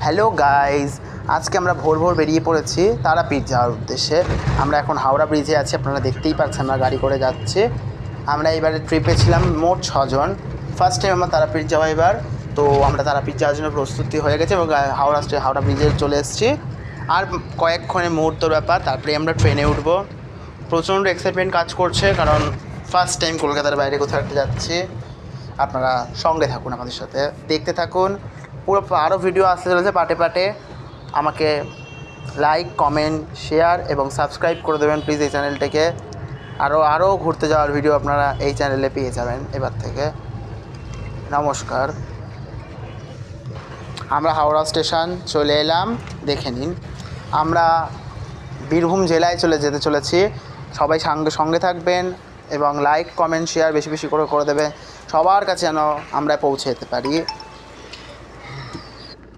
Hello guys, আজকে আমরা ভোর ভোর বেরিয়ে পড়েছি তারাপীঠ যাওয়ার উদ্দেশ্যে। আমরা এখন হাওড়া ব্রিজে আছি, আপনারা দেখতেই পাচ্ছেন আমরা গাড়ি করে যাচ্ছি। আমরা এবারে ট্রিপে ছিলাম মোট 6 জন। ফার্স্ট টাইম আমার তারাপীঠ যাওয়া এবার, তো আমরা তারাপীঠ যাওয়ার জন্য প্রস্তুতি হয়ে গেছে এবং হাওড়া ব্রিজে চলে এসেছি। আর কয়েকক্ষণের মুহূর্তের ব্যাপার, তারপরে আমরা ট্রেনে উঠবো। প্রচণ্ড এক্সাইটমেন্ট কাজ করছে, কারণ ফার্স্ট টাইম কলকাতার বাইরে কোথাও একটা যাচ্ছি। আপনারা সঙ্গে থাকুন, আমাদের সাথে দেখতে থাকুন। পুরো আরও ভিডিও আসতে চলেছে পাটে পাটে। আমাকে লাইক, কমেন্ট, শেয়ার এবং সাবস্ক্রাইব করে দেবেন প্লিজ এই চ্যানেলটাকে। আরও ঘুরতে যাওয়ার ভিডিও আপনারা এই চ্যানেলে পেয়ে যাবেন এবার থেকে। নমস্কার। আমরা হাওড়া স্টেশন চলে এলাম, দেখে নিন। আমরা বীরভূম জেলায় যেতে চলেছি। সবাই সঙ্গে থাকবেন এবং লাইক, কমেন্ট, শেয়ার বেশি বেশি করে দেবেন, সবার কাছে যেন আমরা পৌঁছে যেতে পারি।